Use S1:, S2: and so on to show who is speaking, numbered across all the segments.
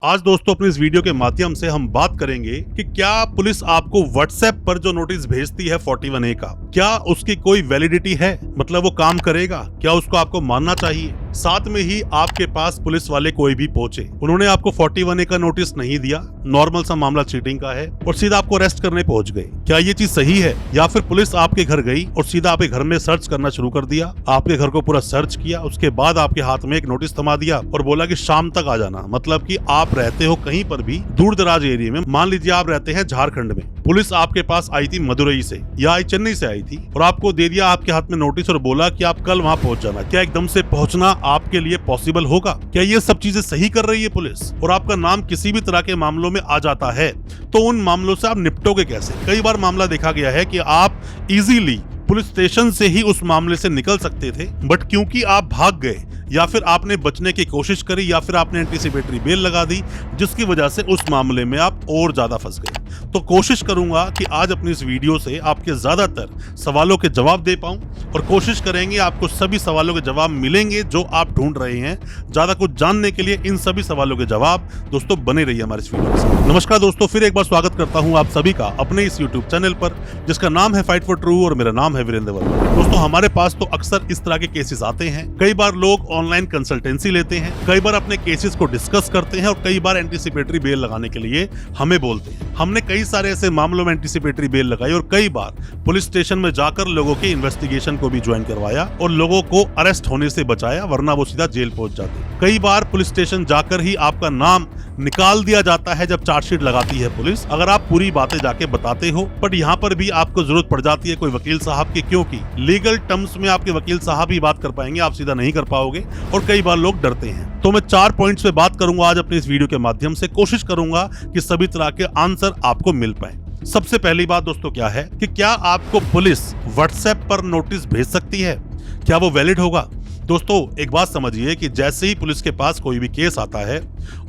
S1: आज दोस्तों अपनी इस वीडियो के माध्यम से हम बात करेंगे कि क्या पुलिस आपको व्हाट्सएप पर जो नोटिस भेजती है 41A का, क्या उसकी कोई वैलिडिटी है, मतलब वो काम करेगा, क्या उसको आपको मानना चाहिए। साथ में ही आपके पास पुलिस वाले कोई भी पहुंचे, उन्होंने आपको 41A का नोटिस नहीं दिया, नॉर्मल सा मामला चीटिंग का है और सीधा आपको अरेस्ट करने पहुंच गए, क्या ये चीज सही है? या फिर पुलिस आपके घर गई और सीधा आपके घर में सर्च करना शुरू कर दिया, आपके घर को पूरा सर्च किया, उसके बाद आपके हाथ में एक नोटिस थमा दिया और बोला कि शाम तक आ जाना, मतलब कि आप रहते हो कहीं पर भी दूर दराज एरिया में, मान लीजिए आप रहते हैं झारखंड में, पुलिस आपके पास आई थी मदुरई से या चेन्नई से आई थी और आपको दे दिया आपके हाथ में नोटिस और बोला कि आप कल वहां पहुंच जाना। क्या एकदम से पहुंचना आपके लिए पॉसिबल होगा? क्या ये सब चीजें सही कर रही है पुलिस? और आपका नाम किसी भी तरह के मामलों में आ जाता है तो उन मामलों से आप निपटोगे कैसे? कई बार मामला देखा गया है कि आप इजीली पुलिस स्टेशन से ही उस मामले से निकल सकते थे, बट क्योंकि आप भाग गए या फिर आपने बचने की कोशिश करी या फिर आपने एंटीसिपेटरी बेल लगा दी, जिसकी वजह से उस मामले में आप और ज्यादा फंस गए। तो कोशिश करूंगा कि आज अपनी इस वीडियो से आपके ज्यादातर सवालों के जवाब दे पाऊं और कोशिश करेंगे आपको सभी सवालों के जवाब मिलेंगे जो आप ढूंढ रहे हैं। ज्यादा कुछ जानने के लिए इन सभी सवालों के जवाब दोस्तों बने रहिए हमारे इस वीडियो के साथ। नमस्कार दोस्तों, फिर एक बार स्वागत करता हूं आप सभी का अपने इस यूट्यूब चैनल पर जिसका नाम है फाइट फॉर ट्रू और मेरा नाम है वीरेंद्र वर्मा। दोस्तों हमारे पास तो अक्सर इस तरह के केसेस आते हैं, कई बार लोग ऑनलाइन कंसल्टेंसी लेते हैं, कई बार अपने केसेस को डिस्कस करते हैं और कई बार एंटीसिपेटरी बेल लगाने के लिए हमें बोलते हैं। हमने कई सारे ऐसे मामलों में एंटीसिपेटरी बेल लगाई और कई बार पुलिस स्टेशन में जाकर लोगों के इन्वेस्टिगेशन को भी ज्वाइन करवाया और लोगों को अरेस्ट होने से बचाया, वरना वो सीधा जेल पहुंच जाते। कई बार पुलिस स्टेशन जाकर ही आपका नाम निकाल दिया जाता है जब चार्जशीट लगाती है पुलिस, अगर आप पूरी बातें जाके बताते हो। बट यहाँ पर भी आपको जरूरत पड़ जाती है कोई वकील साहब की, क्योंकि लीगल टर्म्स में आपके वकील साहब ही बात कर पाएंगे, आप सीधा नहीं कर पाओगे और कई बार लोग डरते हैं। तो मैं 4 पॉइंट्स पे बात करूंगा आज अपने इस वीडियो के माध्यम से, कोशिश करूंगा कि सभी तरह के आंसर आपको मिल पाए। सबसे पहली बात दोस्तों क्या है कि क्या आपको पुलिस व्हाट्सएप पर नोटिस भेज सकती है? क्या वो वैलिड होगा? दोस्तों एक बात समझिए कि जैसे ही पुलिस के पास कोई भी केस आता है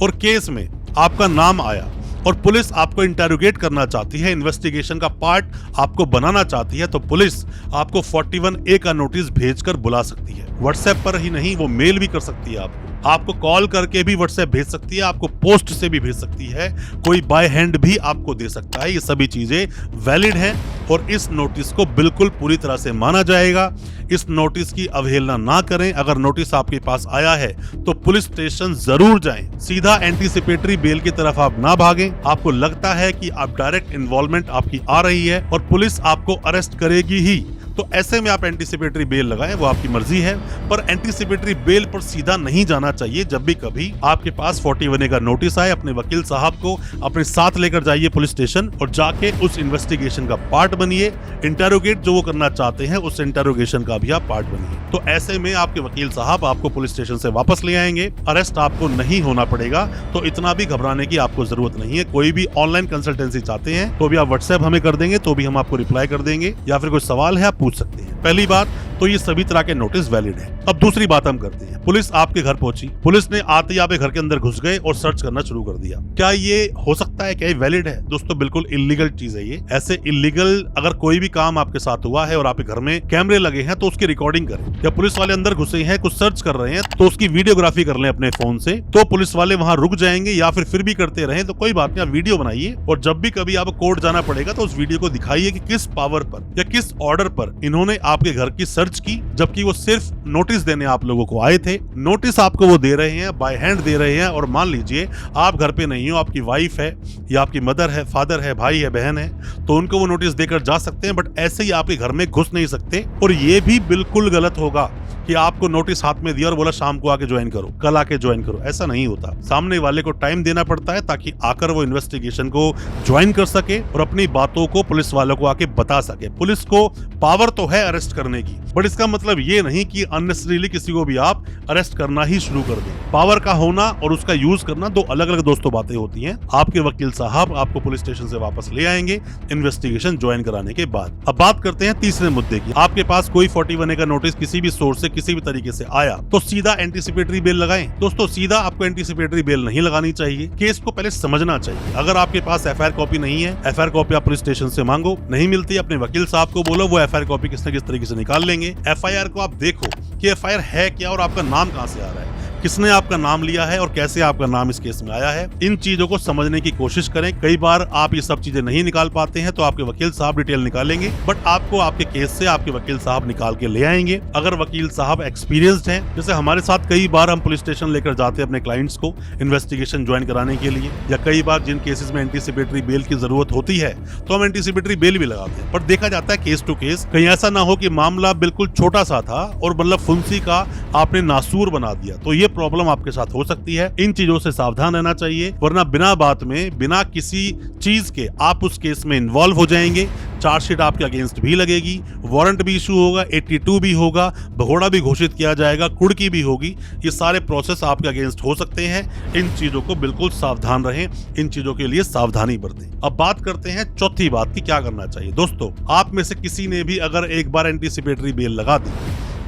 S1: और केस में आपका नाम आया और पुलिस आपको इंटेरोगेट करना चाहती है, इन्वेस्टिगेशन का पार्ट आपको बनाना चाहती है, तो पुलिस आपको 41A का नोटिस भेजकर बुला सकती है। व्हाट्सएप पर ही नहीं, वो मेल भी कर सकती है, आपको कॉल करके भी व्हाट्सएप भेज सकती है, आपको पोस्ट से भी भेज सकती है, कोई बाय हैंड भी आपको दे सकता है। ये सभी चीजें वैलिड हैं और इस नोटिस को बिल्कुल पूरी तरह से माना जाएगा। इस नोटिस की अवहेलना ना करें। अगर नोटिस आपके पास आया है तो पुलिस स्टेशन जरूर जाएं, सीधा एंटीसिपेटरी बेल की तरफ आप ना भागें। आपको लगता है कि आप डायरेक्ट इन्वॉल्वमेंट आपकी आ रही है और पुलिस आपको अरेस्ट करेगी ही, तो ऐसे में आप एंटीसिपेटरी बेल लगाएं, वो आपकी मर्जी है। पर एंटीसिपेटरी बेल पर सीधा नहीं जाना चाहिए। जब भी कभी आपके पास 41A का नोटिस आए, अपने वकील साहब को अपने साथ लेकर जाइए पुलिस स्टेशन और जाके उस इन्वेस्टिगेशन का पार्ट बनिए। इंटेरोगेट जो वो करना चाहते हैं उस इंटेरोगेशन का भी आप पार्ट बनिए। तो ऐसे में आपके वकील साहब आपको पुलिस स्टेशन से वापस ले आएंगे, अरेस्ट आपको नहीं होना पड़ेगा। तो इतना भी घबराने की आपको जरूरत नहीं है। कोई भी ऑनलाइन कंसल्टेंसी चाहते हैं तो भी आप व्हाट्सएप हमें कर देंगे, तो भी हम आपको रिप्लाई कर देंगे, या फिर कोई सवाल है आप पूछ सकते हैं। पहली बात तो ये सभी तरह के नोटिस वैलिड है। अब दूसरी बात हम करते हैं, पुलिस आपके घर पहुंची, पुलिस ने आते ही आपके घर के अंदर घुस गए और सर्च करना शुरू कर दिया। क्या ये हो सकता है? क्या ये वैलिड है? दोस्तों बिल्कुल इलीगल चीज है ये। ऐसे इलीगल अगर कोई भी काम आपके साथ हुआ है और आपके घर में कैमरे लगे हैं तो उसकी रिकॉर्डिंग करें। या पुलिस वाले अंदर घुसे हैं, कुछ सर्च कर रहे हैं, तो उसकी वीडियोग्राफी कर लें अपने फोन से, तो पुलिस वाले वहां रुक जाएंगे। या फिर भी करते रहे तो कोई बात नहीं, आप वीडियो बनाइए और जब भी कभी आपको कोर्ट जाना पड़ेगा तो उस वीडियो को दिखाइए कि किस पावर पर या किस ऑर्डर पर इन्होंने आपके घर की सर्च की, जबकि वो सिर्फ नोटिस देने आप लोगों को आए थे। नोटिस आपको वो दे रहे हैं, बाय हैंड दे रहे हैं, और मान लीजिए आप घर पे नहीं हो, आपकी वाइफ है या आपकी मदर है, फादर है, भाई है, बहन है, तो उनको वो नोटिस देकर जा सकते हैं। बट ऐसे ही आपके घर में घुस नहीं सकते। और ये भी बिल्कुल गलत होगा कि आपको नोटिस हाथ में दिया और बोला शाम को आके ज्वाइन करो, कल आके ज्वाइन करो। ऐसा नहीं होता। सामने वाले को टाइम देना पड़ता है ताकि आकर वो इन्वेस्टिगेशन को ज्वाइन कर सके और अपनी बातों को पुलिस वालों को आके बता सके। पुलिस को पावर तो है अरेस्ट करने की, बट इसका मतलब ये नहीं कि अननेसेसरीली किसी को भी आप अरेस्ट करना ही शुरू कर दें। पावर का होना और उसका यूज करना दो अलग अलग दोस्तों बातें होती हैं। आपके वकील साहब आपको पुलिस स्टेशन से वापस ले आएंगे इन्वेस्टिगेशन ज्वाइन कराने के बाद। अब बात करते हैं तीसरे मुद्दे की। आपके पास कोई 41A का नोटिस किसी भी सोर्स से किसी भी तरीके से आया तो सीधा एंटीसिपेटरी बेल लगाएं। दोस्तों सीधा आपको एंटीसिपेटरी बेल नहीं लगानी चाहिए। केस को पहले समझना चाहिए। अगर आपके पास एफआईआर कॉपी नहीं है, एफआईआर कॉपी आप पुलिस स्टेशन से मांगो, नहीं मिलती अपने वकील साहब को बोलो, वो एफआईआर कॉपी किस न किस तरीके से निकाल लेंगे। एफआईआर को आप देखो कि एफआईआर है क्या और आपका नाम कहां से आ रहा है। किसने आपका नाम लिया है और कैसे आपका नाम इस केस में आया है। इन चीजों को समझने की कोशिश करें। कई बार आप ये सब चीजें नहीं निकाल पाते हैं तो आपके वकील साहब डिटेल निकालेंगे, बट आपको आपके केस से आपके वकील साहब निकाल के ले आएंगे। अगर वकील साहब एक्सपीरियंस्ड हैं, जैसे हमारे साथ कई बार हम पुलिस स्टेशन लेकर जाते हैं अपने क्लाइंट्स को इन्वेस्टिगेशन ज्वाइन कराने के लिए, या कई बार जिन केसेस में एंटीसिपेटरी बेल की जरूरत होती है तो हम एंटीसिपेटरी बेल भी लगाते हैं। पर देखा जाता है केस टू केस, कहीं ऐसा ना हो कि मामला बिल्कुल छोटा सा था और मतलब फुंसी का आपने नासूर बना दिया, तो ये प्रॉब्लम आपके साथ हो सकती है। इन चीजों से सावधान रहना चाहिए, वरना बिना बात में, बिना किसी चीज के आप उस केस में इन्वॉल्व हो जाएंगे। चार्जशीट आपके अगेंस्ट भी लगेगी, वारंट भी इशू होगा, 82 भी होगा, भगोड़ा भी घोषित किया जाएगा, कुड़की भी होगी। ये सारे प्रोसेस आपके अगेंस्ट हो सकते हैं। इन चीजों को बिल्कुल सावधान रहें, इन चीजों के लिए सावधानी बरतें। अब बात करते हैं चौथी बात की, क्या करना चाहिए। दोस्तों, आप में से किसी ने भी अगर एक बार एंटीसिपेटरी बेल लगा दी,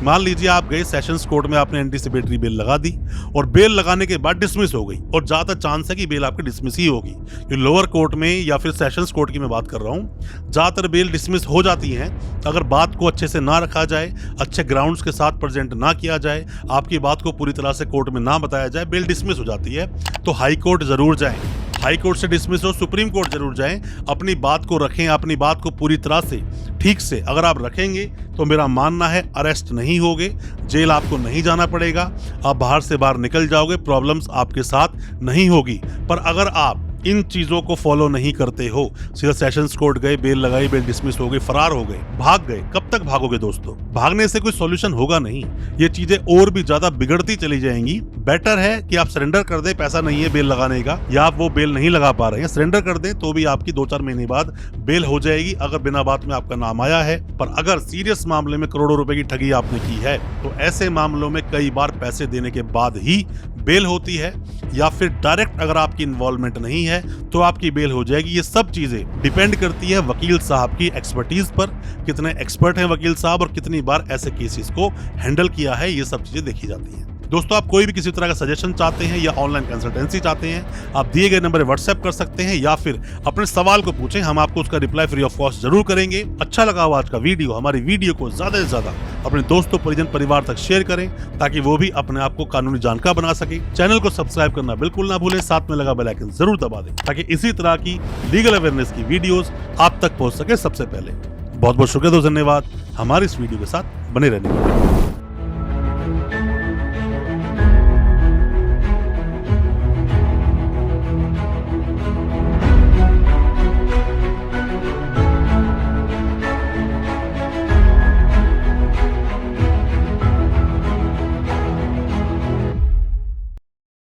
S1: मान लीजिए आप गए सेशंस कोर्ट में, आपने एंटीसिपेटरी बेल लगा दी और बेल लगाने के बाद डिसमिस हो गई, और ज्यादा चांस है कि बेल आपकी डिसमिस ही होगी। ये लोअर कोर्ट में या फिर सेशंस कोर्ट की मैं बात कर रहा हूँ, ज्यादातर बेल डिसमिस हो जाती हैं अगर बात को अच्छे से ना रखा जाए, अच्छे ग्राउंड्स के साथ प्रेजेंट ना किया जाए, आपकी बात को पूरी तरह से कोर्ट में ना बताया जाए, बेल डिसमिस हो जाती है। तो हाई कोर्ट जरूर जाएं, हाई कोर्ट से डिसमिस हो, सुप्रीम कोर्ट जरूर जाएं, अपनी बात को रखें, अपनी बात को पूरी तरह से ठीक से अगर आप रखेंगे तो मेरा मानना है अरेस्ट नहीं होगे, जेल आपको नहीं जाना पड़ेगा, आप बाहर से बाहर निकल जाओगे, प्रॉब्लम्स आपके साथ नहीं होगी। पर अगर आप इन चीजों को फॉलो नहीं करते हो, सीधा सेशंस कोर्ट गए, बेल लगाई, बेल डिसमिस हो गई, फरार हो गए, भाग गए, कब तक भागोगे दोस्तों? भागने से कोई सॉल्यूशन होगा नहीं, ये चीजें और भी ज्यादा बिगड़ती चली जाएंगी। बेटर है कि आप सरेंडर कर दें, पैसा नहीं है बेल लगाने का, या आप वो बेल नहीं लगा पा रहे हैं, सरेंडर कर दें तो भी आपकी 2-4 महीने बाद बेल हो जाएगी, अगर बिना बात में आपका नाम आया है। पर अगर सीरियस मामले में करोड़ों रुपए की ठगी आपने की है तो ऐसे मामलों में कई बार पैसे देने के बाद ही बेल होती है, या फिर डायरेक्ट अगर आपकी इन्वॉल्वमेंट नहीं है तो आपकी बेल हो जाएगी। ये सब चीजें डिपेंड करती है वकील साहब की एक्सपर्टीज पर, कितने एक्सपर्ट हैं वकील साहब और कितनी बार ऐसे केसेस को हैंडल किया है, ये सब चीजें देखी जाती हैं। दोस्तों, आप कोई भी किसी तरह का सजेशन चाहते हैं या ऑनलाइन कंसल्टेंसी चाहते हैं, आप दिए गए नंबर पर व्हाट्सएप कर सकते हैं या फिर अपने सवाल को पूछें, हम आपको उसका रिप्लाई फ्री ऑफ कॉस्ट जरूर करेंगे। अच्छा लगा हो आज का वीडियो, हमारी वीडियो को ज्यादा से ज्यादा अपने दोस्तों, परिजन, परिवार तक शेयर करें ताकि वो भी अपने आप को कानूनी जानकार बना सके। चैनल को सब्सक्राइब करना बिल्कुल ना भूलें, साथ में लगा बेल आइकन जरूर दबा दें ताकि इसी तरह की लीगल अवेयरनेस की वीडियोस आप तक पहुंच सके सबसे पहले। बहुत बहुत शुक्रिया, धन्यवाद हमारी इस वीडियो के साथ बने रहने के लिए।